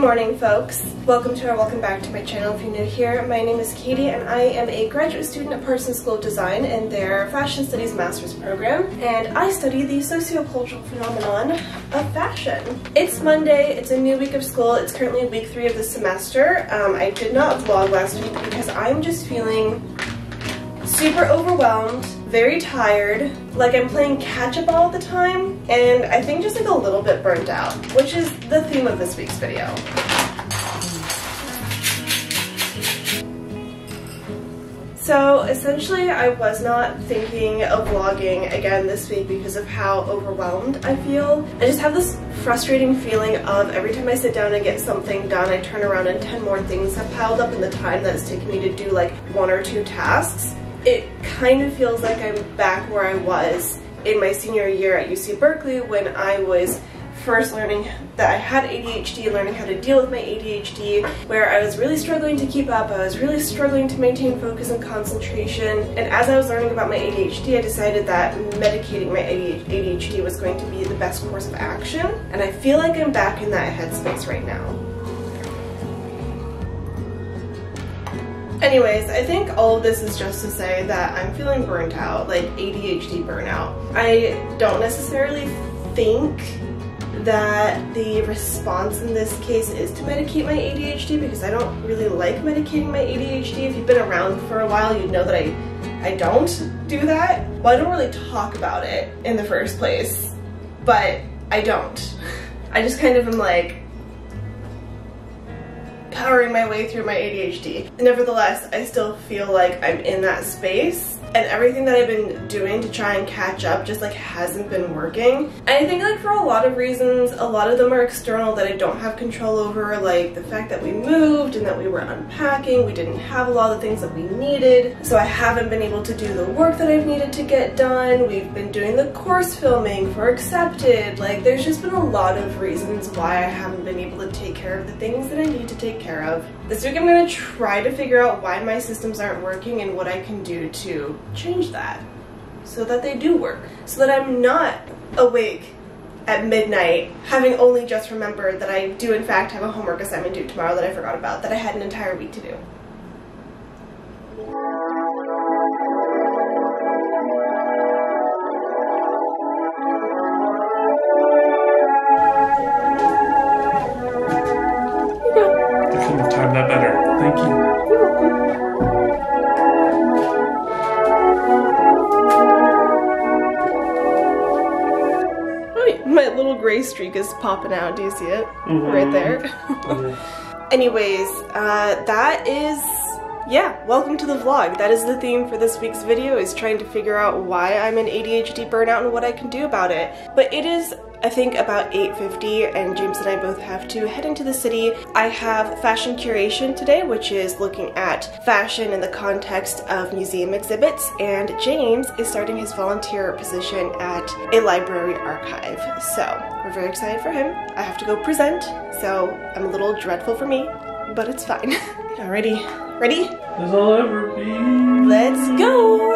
morning, folks. Welcome back to my channel if you're new here. My name is Katie and I am a graduate student at Parsons School of Design in their Fashion Studies Master's program, and I study the sociocultural phenomenon of fashion. It's Monday, it's a new week of school, it's currently week 3 of the semester. I did not vlog last week because I'm just feeling super overwhelmed, very tired, like I'm playing catch-up all the time, and I think just like a little bit burnt out, which is the theme of this week's video. So essentially I was not thinking of vlogging again this week because of how overwhelmed I feel. I just have this frustrating feeling of every time I sit down and get something done, I turn around and 10 more things have piled up in the time that it's taken me to do like 1 or 2 tasks. It kind of feels like I'm back where I was in my senior year at UC Berkeley when I was first learning that I had ADHD and learning how to deal with my ADHD, where I was really struggling to keep up, I was really struggling to maintain focus and concentration, and as I was learning about my ADHD, I decided that medicating my ADHD was going to be the best course of action, and I feel like I'm back in that headspace right now. Anyways, I think all of this is just to say that I'm feeling burnt out, like ADHD burnout. I don't necessarily think that the response in this case is to medicate my ADHD because I don't really like medicating my ADHD. If you've been around for a while, you'd know that I don't do that. Well, I don't really talk about it in the first place, but I don't. I just kind of am like powering my way through my ADHD. Nevertheless, I still feel like I'm in that space, and everything that I've been doing to try and catch up just like hasn't been working. And I think like for a lot of reasons, a lot of them are external that I don't have control over, like the fact that we moved and that we were unpacking, we didn't have a lot of the things that we needed, so I haven't been able to do the work that I've needed to get done. We've been doing the course filming for Accepted. Like there's just been a lot of reasons why I haven't been able to take care of the things that I need to take care of. This week I'm going to try to figure out why my systems aren't working and what I can do to change that so that they do work, so that I'm not awake at midnight having only just remembered that I do in fact have a homework assignment due tomorrow that I forgot about, that I had an entire week to do. I couldn't have timed that better. Thank you. You're welcome. My little gray streak is popping out. Do you see it? Right there? Anyways, that is, yeah, welcome to the vlog. That is the theme for this week's video, is trying to figure out why I'm in ADHD burnout and what I can do about it. But it is, I think, about 8:50 and James and I both have to head into the city. I have fashion curation today, which is looking at fashion in the context of museum exhibits, and James is starting his volunteer position at a library archive. So we're very excited for him. I have to go present, so I'm a little dreadful for me, but it's fine. Alrighty, ready? As I'll ever be. Let's go!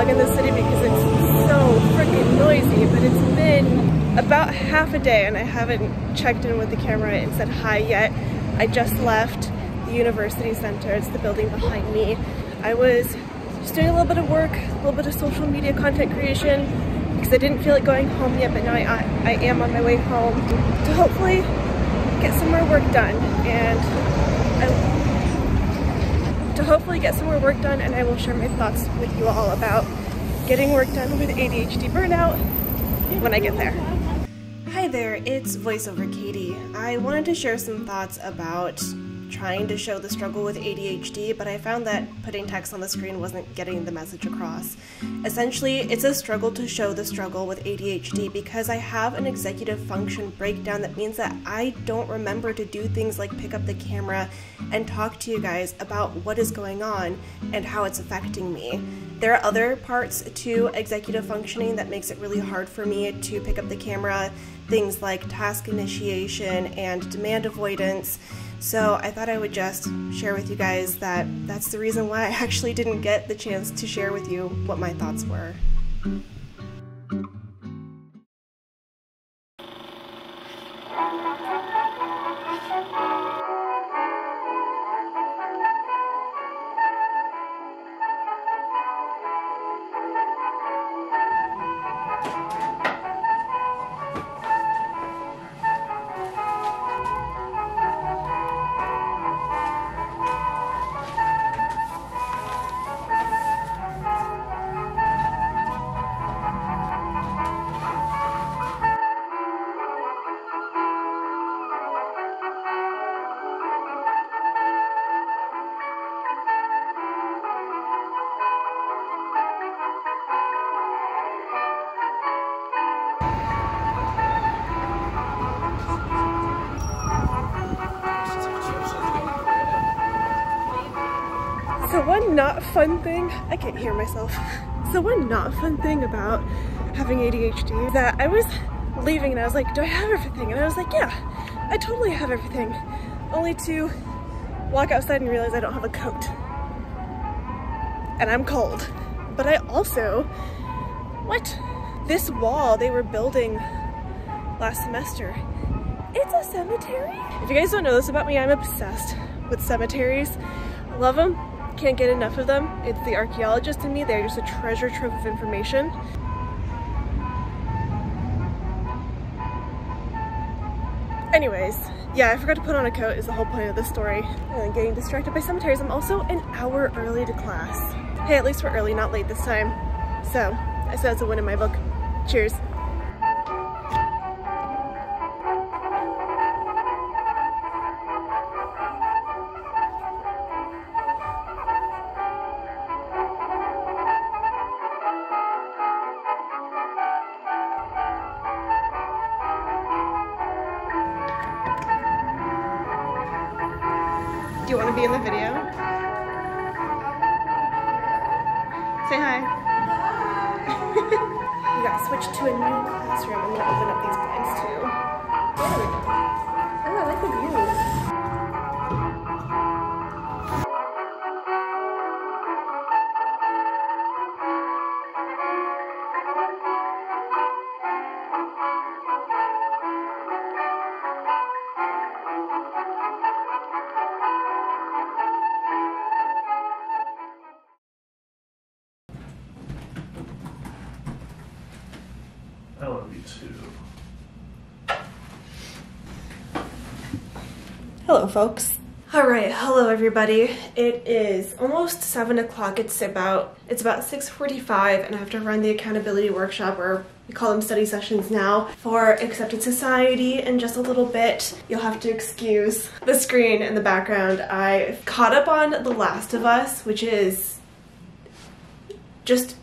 In the city because it's so freaking noisy, but it's been about half a day and I haven't checked in with the camera and said hi yet. I just left the university center. It's the building behind me. I was just doing a little bit of work, a little bit of social media content creation, because I didn't feel like going home yet, but now I am on my way home to hopefully get some more work done, and I will share my thoughts with you all about getting work done with ADHD burnout when I get there. Hi there, it's VoiceOver Katie. I wanted to share some thoughts about trying to show the struggle with ADHD, but I found that putting text on the screen wasn't getting the message across. Essentially, it's a struggle to show the struggle with ADHD because I have an executive function breakdown that means that I don't remember to do things like pick up the camera and talk to you guys about what is going on and how it's affecting me. There are other parts to executive functioning that makes it really hard for me to pick up the camera, things like task initiation and demand avoidance. So I thought I would just share with you guys that that's the reason why I actually didn't get the chance to share with you what my thoughts were. So one not fun thing, I can't hear myself. So one not fun thing about having ADHD is that I was leaving and I was like, do I have everything? And I was like, yeah, I totally have everything. Only to walk outside and realize I don't have a coat. And I'm cold. But I also, this wall they were building last semester, it's a cemetery? If you guys don't know this about me, I'm obsessed with cemeteries. I love them. Can't get enough of them. It's the archaeologist in me. They're just a treasure trove of information. Anyways, yeah, I forgot to put on a coat is the whole point of this story. And then getting distracted by cemeteries. I'm also an hour early to class. Hey, at least we're early, not late this time. So, I said it's a win in my book. Cheers. Do you want to be in the video? Say hi. We got switched to a new classroom. I'm gonna open up these blinds too. Oh, I like the view. I love you too. Hello, folks. All right, hello everybody. It is almost 7 o'clock. It's about 6:45, and I have to run the accountability workshop, or we call them study sessions now, for Accepted Society in just a little bit. You'll have to excuse the screen in the background. I caught up on The Last of Us, which is just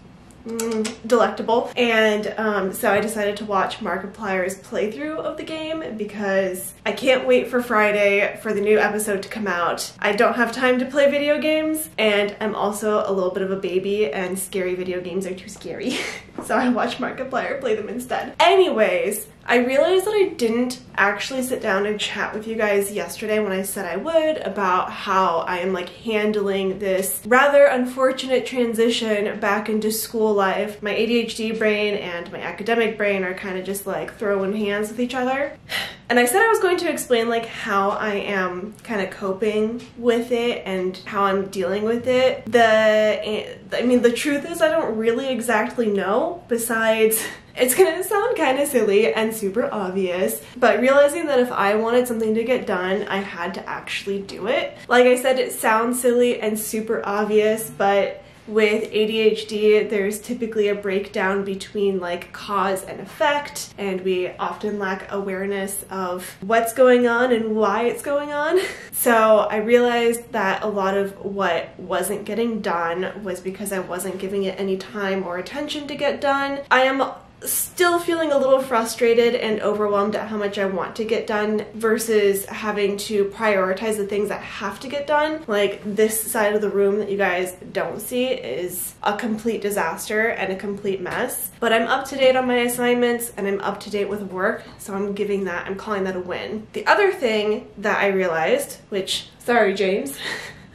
delectable, and so I decided to watch Markiplier's playthrough of the game because I can't wait for Friday for the new episode to come out. I don't have time to play video games, and I'm also a little bit of a baby and scary video games are too scary. So I watched Markiplier play them instead. Anyways, I realized that I didn't actually sit down and chat with you guys yesterday when I said I would about how I am like handling this rather unfortunate transition back into school life. My ADHD brain and my academic brain are kind of just like throwing hands with each other. And I said I was going to explain like how I am kind of coping with it and how I'm dealing with it. The truth is I don't really exactly know, besides it's gonna sound kind of silly and super obvious, but realizing that if I wanted something to get done, I had to actually do it. Like I said, it sounds silly and super obvious, but with ADHD, there's typically a breakdown between like cause and effect, and we often lack awareness of what's going on and why it's going on. So I realized that a lot of what wasn't getting done was because I wasn't giving it any time or attention to get done. I am still feeling a little frustrated and overwhelmed at how much I want to get done versus having to prioritize the things that have to get done. Like this side of the room that you guys don't see is a complete disaster and a complete mess. But I'm up to date on my assignments and I'm up to date with work, so I'm calling that a win. The other thing that I realized, which, sorry James,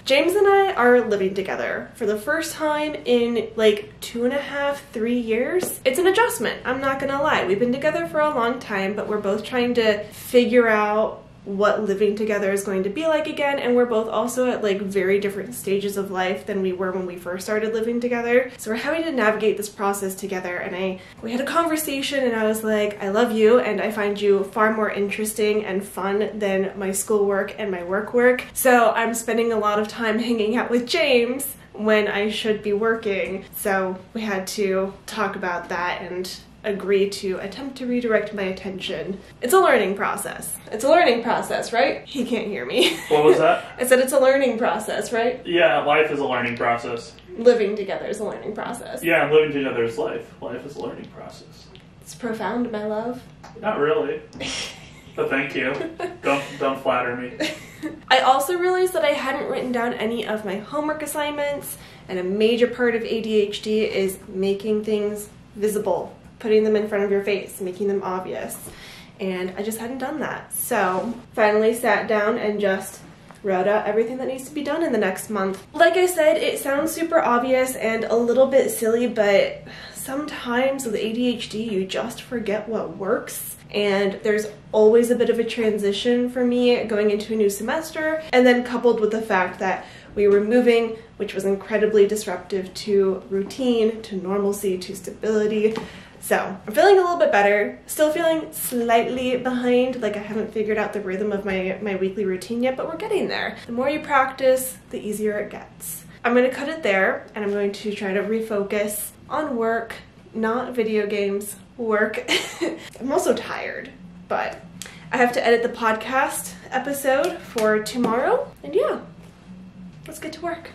James and I are living together for the first time in like 2.5, 3 years. It's an adjustment, I'm not gonna lie. We've been together for a long time, but we're both trying to figure out what living together is going to be like again, and we're both also at like very different stages of life than we were when we first started living together. So we're having to navigate this process together, and we had a conversation and I was like, I love you and I find you far more interesting and fun than my schoolwork and my work. So I'm spending a lot of time hanging out with James when I should be working. So we had to talk about that and agree to attempt to redirect my attention. It's a learning process. It's a learning process, right? He can't hear me. What was that? I said it's a learning process, right? Yeah, life is a learning process. Living together is a learning process. Yeah, living together is life. Life is a learning process. It's profound, my love. Not really. But thank you. Don't flatter me. I also realized that I hadn't written down any of my homework assignments, and a major part of ADHD is making things visible, putting them in front of your face, making them obvious. And I just hadn't done that. So finally sat down and just wrote out everything that needs to be done in the next month. Like I said, it sounds super obvious and a little bit silly, but sometimes with ADHD, you just forget what works. And there's always a bit of a transition for me going into a new semester, and then coupled with the fact that we were moving, which was incredibly disruptive to routine, to normalcy, to stability. So I'm feeling a little bit better, still feeling slightly behind, like I haven't figured out the rhythm of my weekly routine yet, but we're getting there. The more you practice, the easier it gets. I'm gonna cut it there, and I'm going to try to refocus on work, not video games, work. I'm also tired, but I have to edit the podcast episode for tomorrow, and yeah, let's get to work.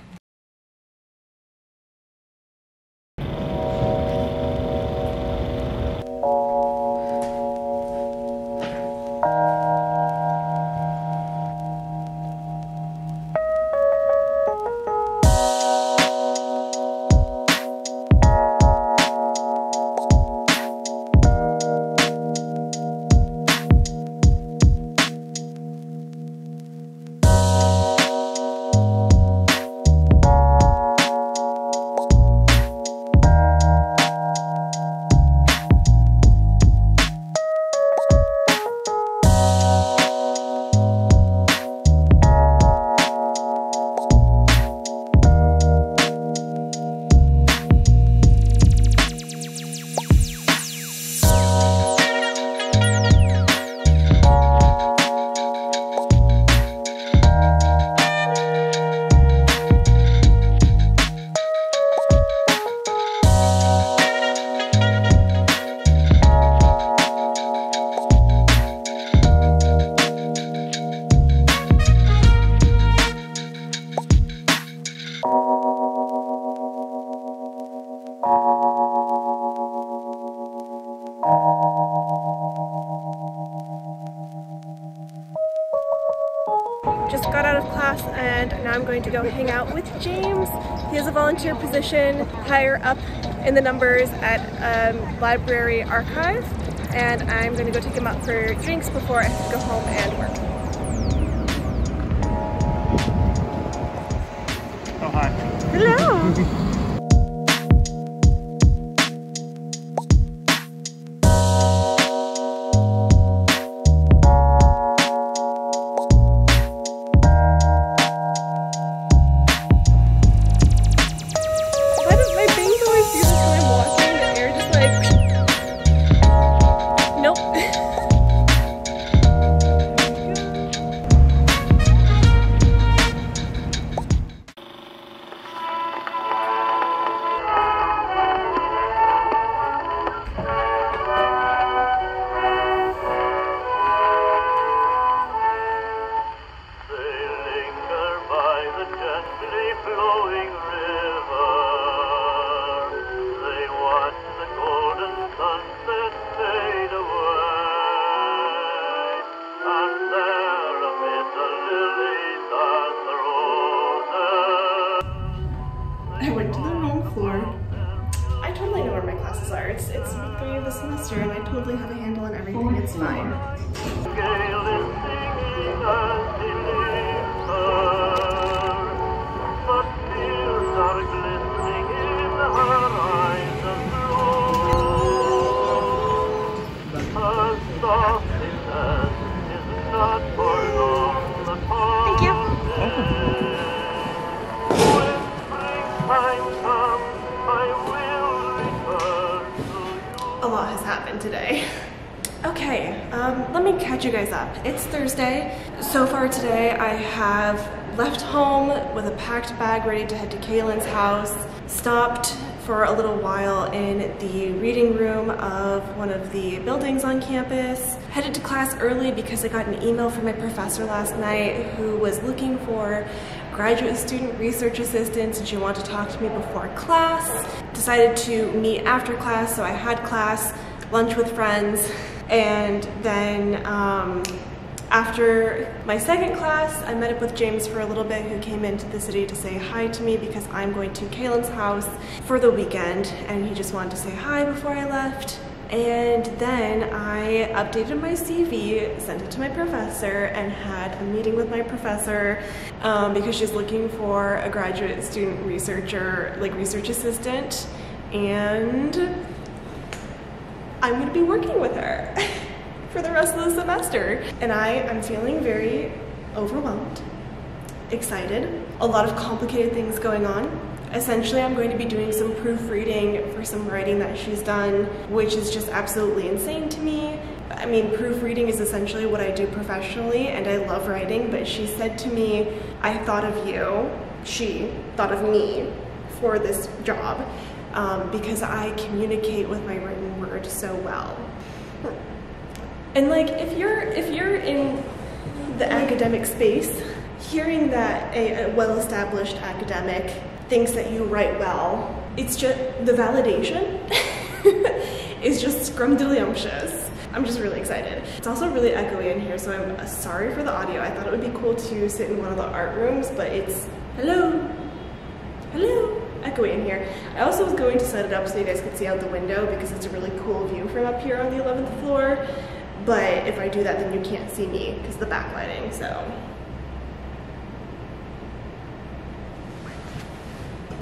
Just got out of class and now I'm going to go hang out with James. He has a volunteer position higher up in the numbers at library archive, and I'm going to go take him out for drinks before I have to go home and work. Oh, hi. Hello! of the semester and I totally have a handle on everything. It's fine. Thank you. A lot has happened today. Okay, let me catch you guys up. It's Thursday. So far today I have left home with a packed bag ready to head to Kaylin's house, stopped for a little while in the reading room of one of the buildings on campus, headed to class early because I got an email from my professor last night who was looking for graduate student research assistants and she wanted to talk to me before class. Decided to meet after class, so I had class, lunch with friends, and then after my second class, I met up with James for a little bit, who came into the city to say hi to me because I'm going to Kaylin's house for the weekend, and he just wanted to say hi before I left. And then I updated my CV, sent it to my professor, and had a meeting with my professor because she's looking for a graduate student researcher, like research assistant, and I'm gonna be working with her for the rest of the semester. And I'm feeling very overwhelmed, excited, a lot of complicated things going on. Essentially, I'm going to be doing some proofreading for some writing that she's done, which is just absolutely insane to me. I mean, proofreading is essentially what I do professionally, and I love writing, but she said to me, I thought of you, she thought of me for this job because I communicate with my written word so well. And like, if you're in the academic space, hearing that a well-established academic thinks that you write well, it's just, the validation is just scrumdiddlyumptious. I'm just really excited. It's also really echoey in here, so I'm sorry for the audio. I thought it would be cool to sit in one of the art rooms, but it's, hello, echoey in here. I also was going to set it up so you guys could see out the window because it's a really cool view from up here on the 11th floor, but if I do that, then you can't see me because of the backlighting,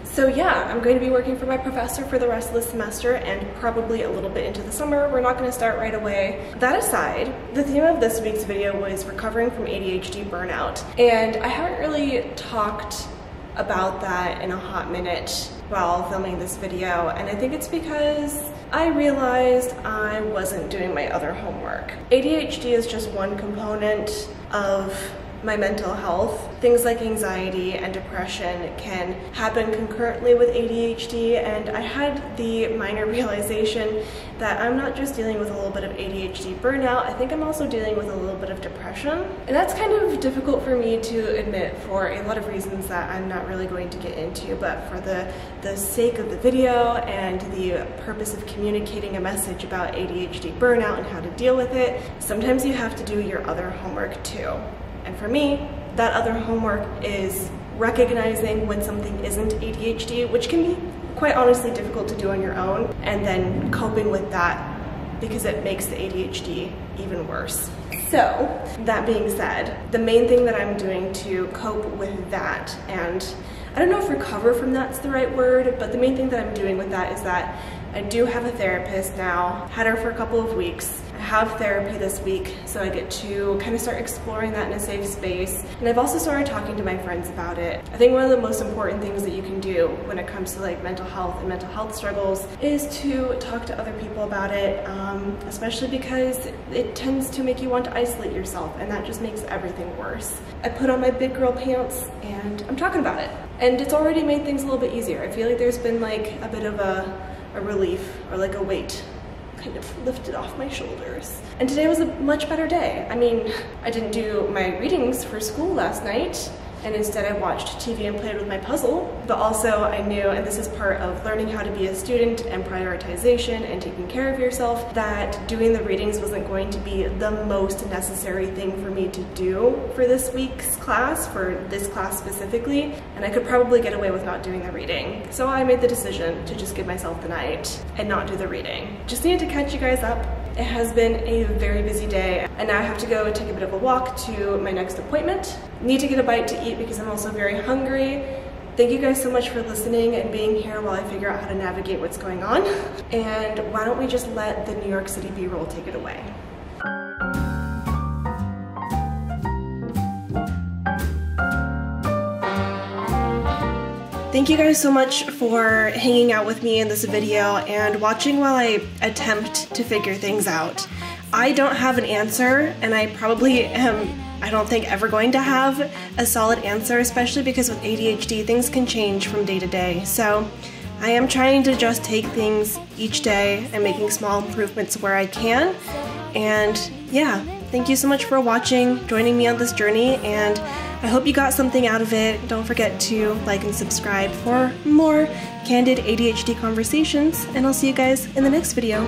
So yeah, I'm going to be working for my professor for the rest of the semester and probably a little bit into the summer. We're not going to start right away. That aside, the theme of this week's video was recovering from ADHD burnout. And I haven't really talked about that in a hot minute while filming this video. And I think it's because I realized I wasn't doing my other homework. ADHD is just one component of my mental health. Things like anxiety and depression can happen concurrently with ADHD, and I had the minor realization that I'm not just dealing with a little bit of ADHD burnout, I think I'm also dealing with a little bit of depression. And that's kind of difficult for me to admit for a lot of reasons that I'm not really going to get into, but for the sake of the video and the purpose of communicating a message about ADHD burnout and how to deal with it, sometimes you have to do your other homework too. And for me, that other homework is recognizing when something isn't ADHD, which can be quite honestly difficult to do on your own, and then coping with that because it makes the ADHD even worse. So, that being said, the main thing that I'm doing to cope with that, and I don't know if recover from that's the right word, but the main thing that I'm doing with that is that I do have a therapist now, had her for a couple of weeks. I have therapy this week, so I get to kind of start exploring that in a safe space. And I've also started talking to my friends about it. I think one of the most important things that you can do when it comes to like mental health and mental health struggles is to talk to other people about it, especially because it tends to make you want to isolate yourself, and that just makes everything worse. I put on my big girl pants and I'm talking about it. And it's already made things a little bit easier. I feel like there's been like a bit of a relief, or like a weight kind of lifted off my shoulders. And today was a much better day. I mean, I didn't do my readings for school last night, and instead I watched TV and played with my puzzle. But also I knew, and this is part of learning how to be a student and prioritization and taking care of yourself, that doing the readings wasn't going to be the most necessary thing for me to do for this week's class, for this class specifically, and I could probably get away with not doing the reading. So I made the decision to just give myself the night and not do the reading. Just needed to catch you guys up. It has been a very busy day, and now I have to go take a bit of a walk to my next appointment. Need to get a bite to eat because I'm also very hungry. Thank you guys so much for listening and being here while I figure out how to navigate what's going on. And why don't we just let the New York City B-roll take it away. Thank you guys so much for hanging out with me in this video and watching while I attempt to figure things out. I don't have an answer, and I probably am, I don't think, ever going to have a solid answer, especially because with ADHD things can change from day to day. So I am trying to just take things each day and making small improvements where I can. And yeah, thank you so much for watching, joining me on this journey, and I hope you got something out of it. Don't forget to like and subscribe for more candid ADHD conversations, and I'll see you guys in the next video.